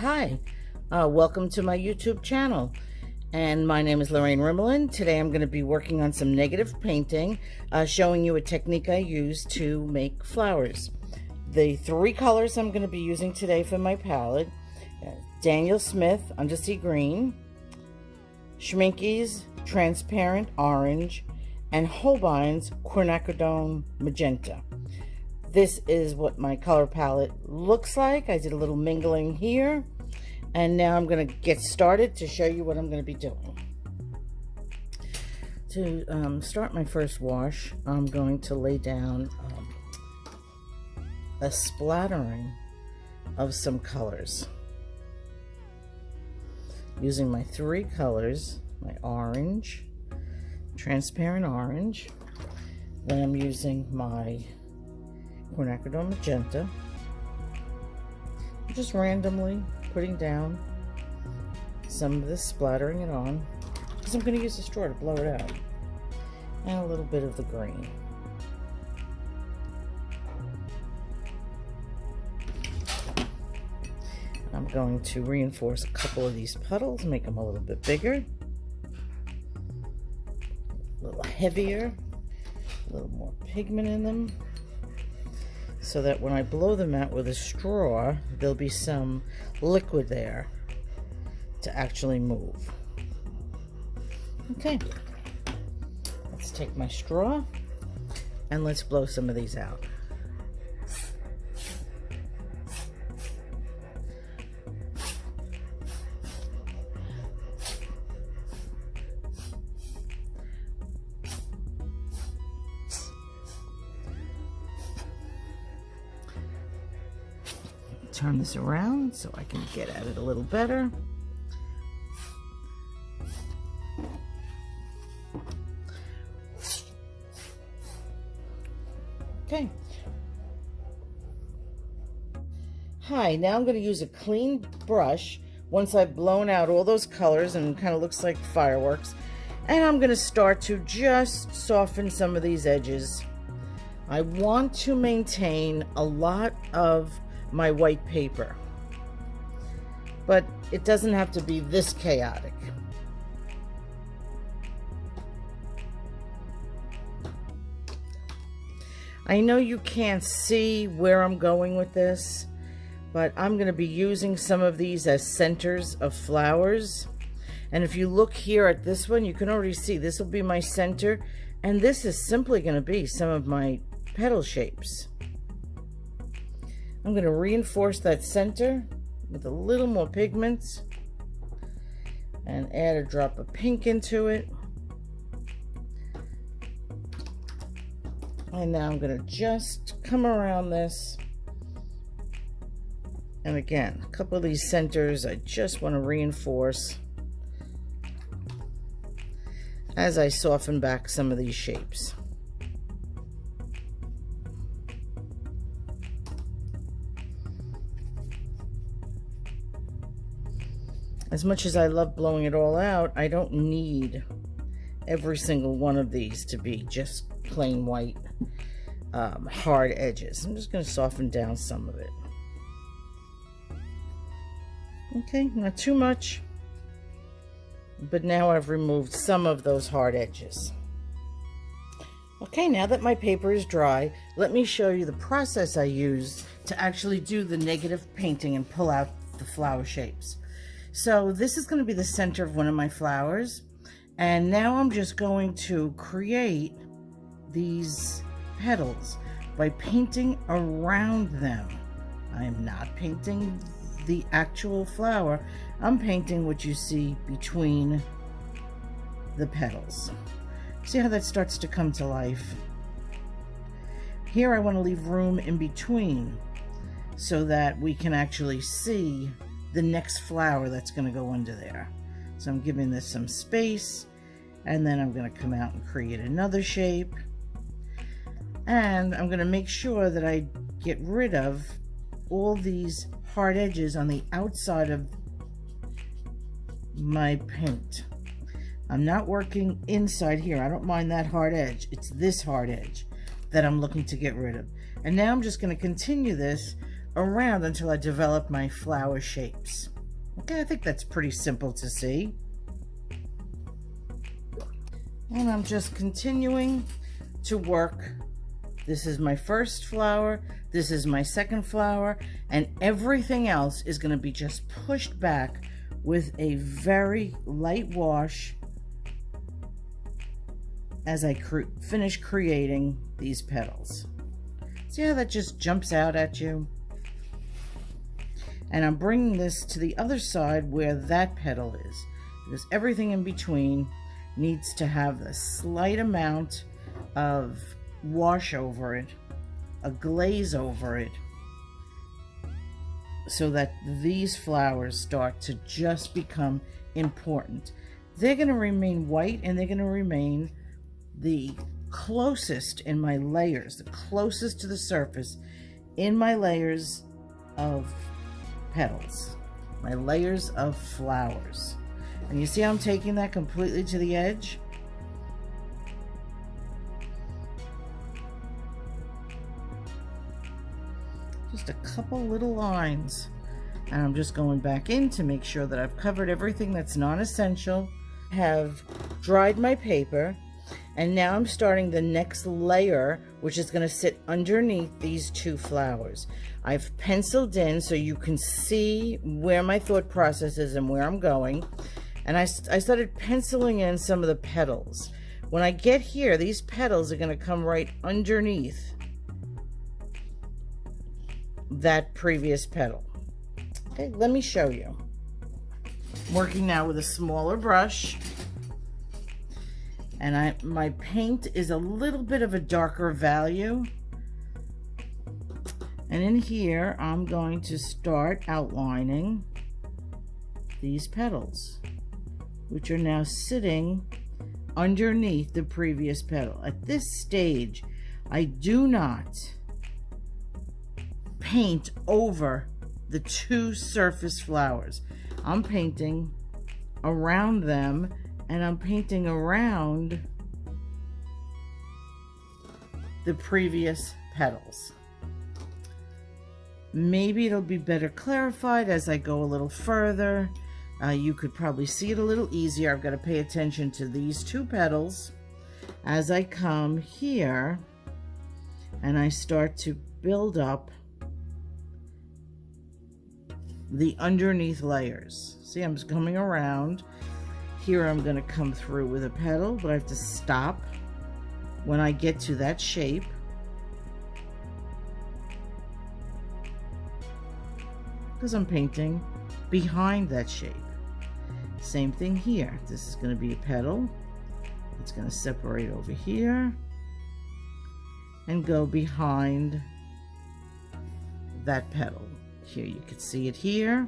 Hi, welcome to my YouTube channel, and my name is Lorraine Rimelin. Today I'm going to be working on some negative painting, showing you a technique I use to make flowers. The three colors I'm going to be using today for my palette: Daniel Smith Undersea Green, Schmincke's Transparent Orange, and Holbein's Quinacridone Magenta. This is what my color palette looks like. I did a little mingling here, and now I'm going to get started to show you what I'm going to be doing. To start my first wash, I'm going to lay down a splattering of some colors using my three colors, my orange, transparent orange, then I'm using my Quinacridone Magenta, just randomly putting down some of this, splattering it on, because I'm going to use a straw to blow it out, and a little bit of the green. I'm going to reinforce a couple of these petals, make them a little bit bigger, a little heavier, a little more pigment in them, so that when I blow them out with a straw, there'll be some liquid there to actually move. Okay, let's take my straw and let's blow some of these out. Turn this around so I can get at it a little better. Okay. Hi, now I'm going to use a clean brush once I've blown out all those colors and it kind of looks like fireworks, and I'm going to start to just soften some of these edges. I want to maintain a lot of my white paper, but it doesn't have to be this chaotic. I know you can't see where I'm going with this, but I'm going to be using some of these as centers of flowers. And if you look here at this one, you can already see this will be my center, and this is simply going to be some of my petal shapes. I'm going to reinforce that center with a little more pigments and add a drop of pink into it. And now I'm going to just come around this. And again, a couple of these centers I just want to reinforce as I soften back some of these shapes. As much as I love blowing it all out, I don't need every single one of these to be just plain white, hard edges. I'm just going to soften down some of it. Okay, not too much, but now I've removed some of those hard edges. Okay, now that my paper is dry, let me show you the process I use to actually do the negative painting and pull out the flower shapes. So this is going to be the center of one of my flowers, and now I'm just going to create these petals by painting around them. I am not painting the actual flower, I'm painting what you see between the petals. See how that starts to come to life? Here I want to leave room in between so that we can actually see the next flower that's going to go under there. So I'm giving this some space, and then I'm going to come out and create another shape, and I'm going to make sure that I get rid of all these hard edges on the outside of my paint. I'm not working inside here. I don't mind that hard edge. It's this hard edge that I'm looking to get rid of. And now I'm just going to continue this around until I develop my flower shapes. Okay, I think that's pretty simple to see. And I'm just continuing to work. This is my first flower, this is my second flower, and everything else is going to be just pushed back with a very light wash as I finish creating these petals. See how that just jumps out at you? And I'm bringing this to the other side where that petal is, because everything in between needs to have a slight amount of wash over it, a glaze over it, so that these flowers start to just become important. They're going to remain white, and they're going to remain the closest in my layers, the closest to the surface in my layers of petals, my layers of flowers. And you see how I'm taking that completely to the edge? Just a couple little lines, and I'm just going back in to make sure that I've covered everything that's non-essential. Have dried my paper, and now I'm starting the next layer, which is going to sit underneath these two flowers. I've penciled in so you can see where my thought process is and where I'm going. And I started penciling in some of the petals. When I get here, these petals are going to come right underneath that previous petal. Okay, let me show you. I'm working now with a smaller brush, and my paint is a little bit of a darker value. And in here, I'm going to start outlining these petals, which are now sitting underneath the previous petal. At this stage, I do not paint over the two surface flowers. I'm painting around them, and I'm painting around the previous petals. Maybe it'll be better clarified as I go a little further. You could probably see it a little easier. I've got to pay attention to these two petals as I come here and I start to build up the underneath layers. See, I'm just coming around. Here I'm going to come through with a petal, but I have to stop when I get to that shape. Because I'm painting behind that shape. Same thing here. This is going to be a petal. It's going to separate over here and go behind that petal. Here you can see it here.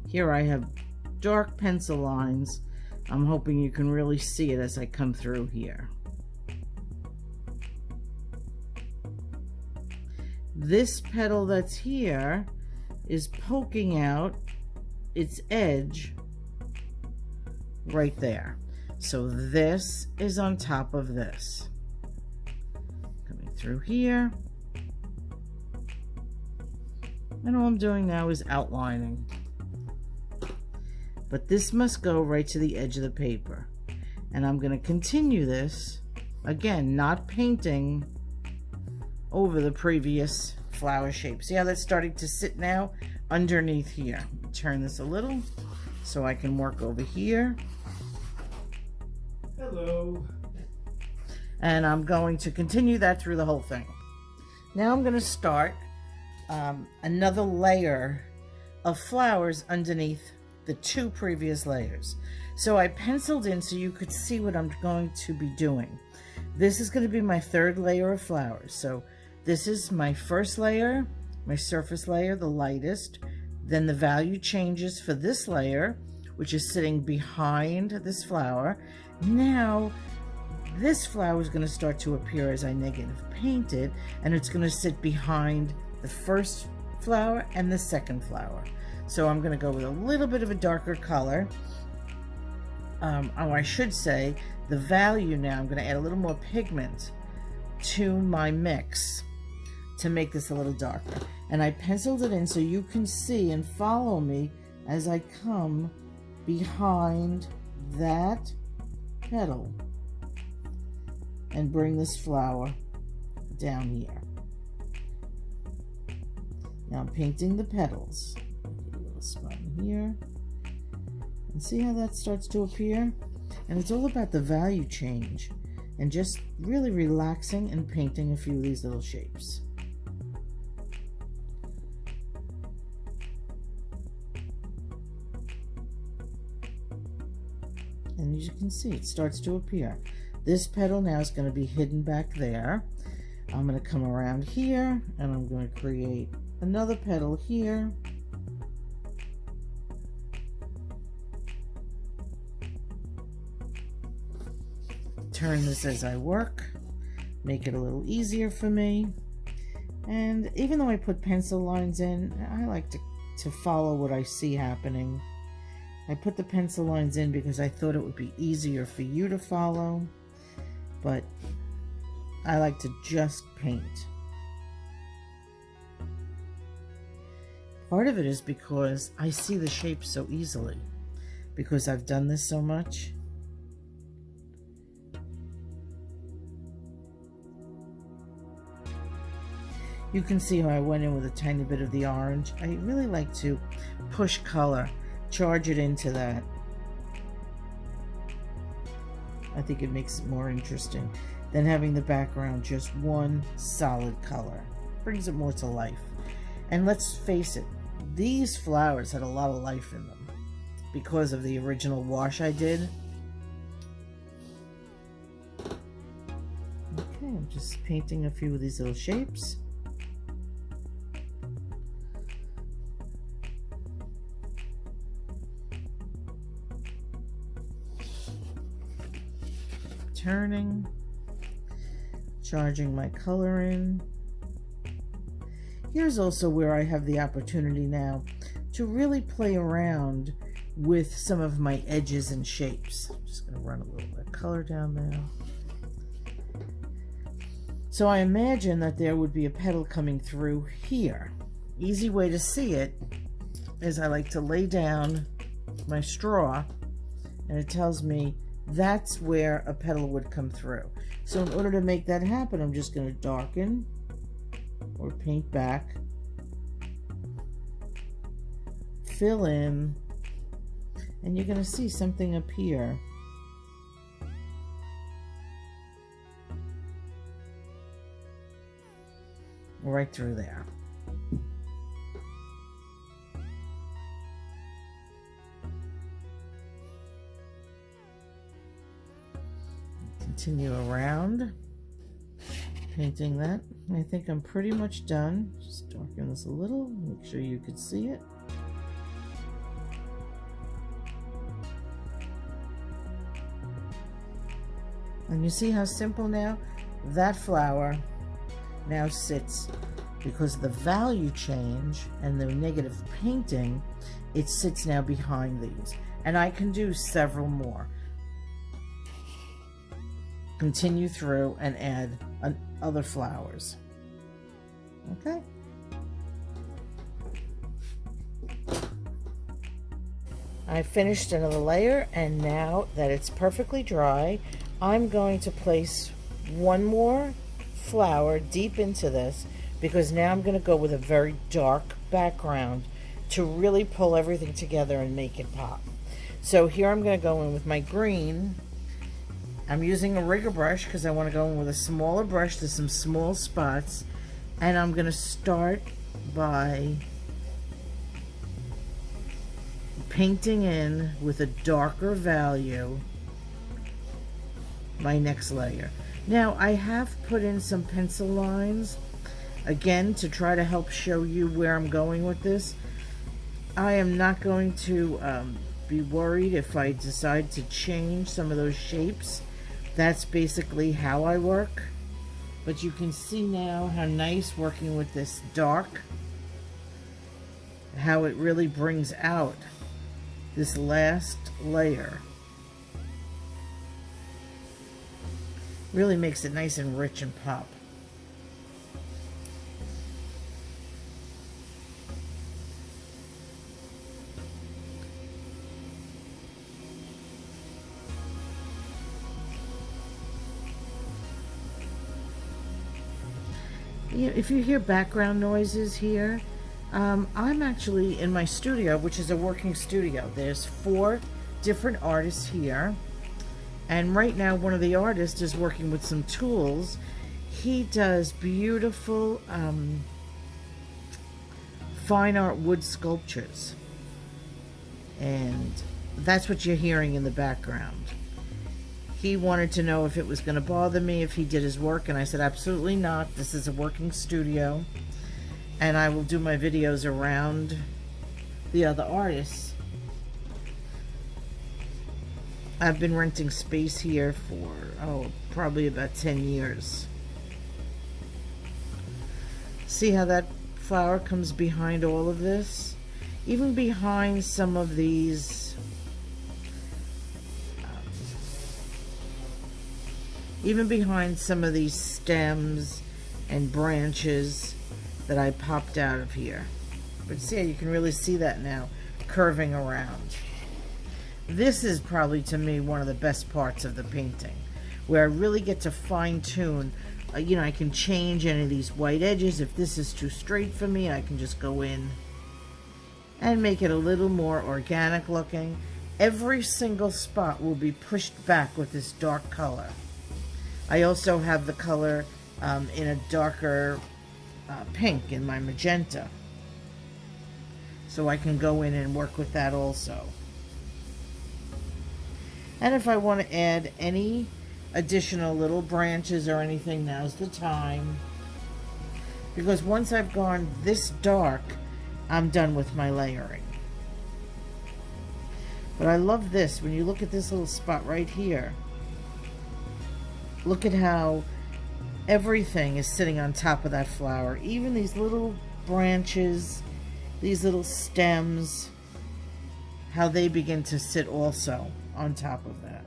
Here I have dark pencil lines. I'm hoping you can really see it as I come through here. This petal that's here is poking out its edge right there. So this is on top of this. Coming through here. And all I'm doing now is outlining. But this must go right to the edge of the paper. And I'm going to continue this, again, not painting over the previous flower shape. See how that's starting to sit now underneath here? Turn this a little so I can work over here. Hello. And I'm going to continue that through the whole thing. Now I'm going to start another layer of flowers underneath the two previous layers. So I penciled in so you could see what I'm going to be doing. This is going to be my third layer of flowers. So this is my first layer, my surface layer, the lightest. Then the value changes for this layer, which is sitting behind this flower. Now this flower is going to start to appear as I negative paint it, and it's going to sit behind the first flower and the second flower. So I'm going to go with a little bit of a darker color. I should say the value now, I'm going to add a little more pigment to my mix. to make this a little darker. And I penciled it in so you can see and follow me as I come behind that petal and bring this flower down here. Now I'm painting the petals. A little spot in here. And see how that starts to appear? And it's all about the value change and just really relaxing and painting a few of these little shapes. And as you can see, it starts to appear. This petal now is going to be hidden back there. I'm going to come around here and I'm going to create another petal here. Turn this as I work, make it a little easier for me. And even though I put pencil lines in, I like to follow what I see happening. I put the pencil lines in because I thought it would be easier for you to follow, but I like to just paint. Part of it is because I see the shapes so easily, because I've done this so much. You can see how I went in with a tiny bit of the orange. I really like to push color, charge it into that. I think it makes it more interesting than having the background just one solid color. Brings it more to life. And let's face it, these flowers had a lot of life in them because of the original wash I did. Okay, I'm just painting a few of these little shapes. Turning, charging my color in. Here's also where I have the opportunity now to really play around with some of my edges and shapes. I'm just going to run a little bit of color down there. So I imagine that there would be a petal coming through here. Easy way to see it is I like to lay down my straw and it tells me that's where a petal would come through. So in order to make that happen, I'm just going to darken or paint back, fill in, and you're going to see something appear. Right through there. Continue around, painting that. I think I'm pretty much done. Just darken this a little, make sure you can see it. And you see how simple now? That flower now sits, because of the value change and the negative painting, it sits now behind these. And I can do several more. Continue through and add other flowers. Okay. I finished another layer, and now that it's perfectly dry, I'm going to place one more flower deep into this, because now I'm going to go with a very dark background to really pull everything together and make it pop. So here I'm going to go in with my green. I'm using a rigger brush because I want to go in with a smaller brush to some small spots, and I'm going to start by painting in with a darker value my next layer. Now I have put in some pencil lines again to try to help show you where I'm going with this. I am not going to be worried if I decide to change some of those shapes. That's basically how I work. But you can see now how nice working with this dark, how it really brings out this last layer. Really makes it nice and rich and pop. If you hear background noises here, I'm actually in my studio, which is a working studio. There's 4 different artists here. And right now, one of the artists is working with some tools. He does beautiful fine art wood sculptures. And that's what you're hearing in the background. He wanted to know if it was going to bother me if he did his work, and I said absolutely not. This is a working studio, and I will do my videos around the other artists. I've been renting space here for, probably about 10 years. See how that flower comes behind all of this? Even behind some of these stems and branches that I popped out of here. But see how you can really see that now curving around. This is probably, to me, one of the best parts of the painting, where I really get to fine-tune. I can change any of these white edges. If this is too straight for me, I can just go in and make it a little more organic looking. Every single spot will be pushed back with this dark color. I also have the color in a darker pink in my magenta, so I can go in and work with that also. And if I want to add any additional little branches or anything, now's the time, because once I've gone this dark, I'm done with my layering. But I love this. When you look at this little spot right here, look at how everything is sitting on top of that flower. Even these little branches, these little stems, how they begin to sit also on top of that.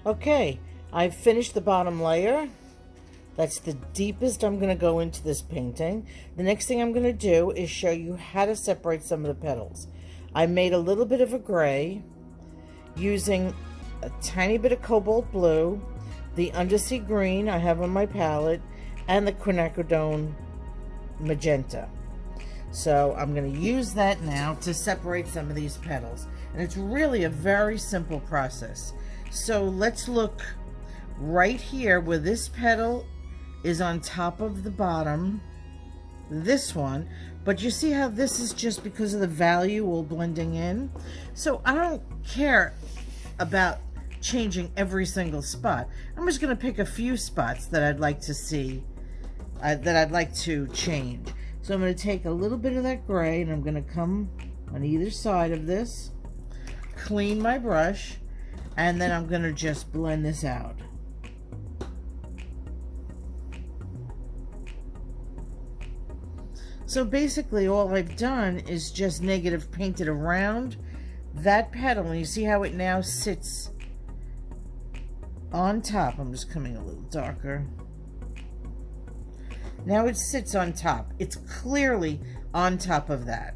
Okay, I've finished the bottom layer. That's the deepest I'm going to go into this painting. The next thing I'm going to do is show you how to separate some of the petals. I made a little bit of a gray using a tiny bit of cobalt blue, the undersea green I have on my palette, and the quinacridone magenta. So I'm going to use that now to separate some of these petals. And it's really a very simple process. So let's look right here where this petal is on top of the bottom, this one, but you see how this is just because of the value all blending in. So I don't care about changing every single spot. I'm just going to pick a few spots that I'd like to see, that I'd like to change. So I'm going to take a little bit of that gray and I'm going to come on either side of this, clean my brush, and then I'm going to just blend this out. So basically all I've done is just negative painted around that petal, and you see how it now sits on top. I'm just coming a little darker. Now it sits on top. It's clearly on top of that.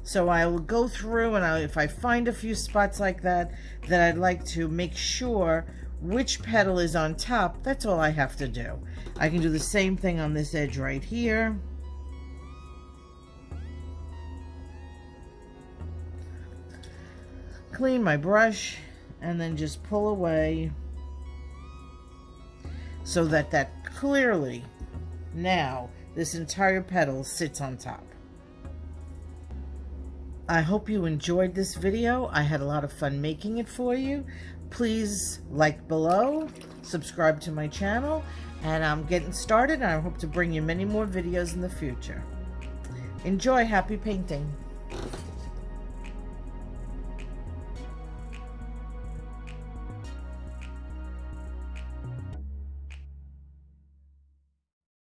So I will go through, and if I find a few spots like that I'd like to make sure which petal is on top, that's all I have to do. I can do the same thing on this edge right here. clean my brush and then just pull away so that clearly now this entire petal sits on top. I hope you enjoyed this video. I had a lot of fun making it for you. Please like below, subscribe to my channel, and I'm getting started, and I hope to bring you many more videos in the future. Enjoy. Happy painting.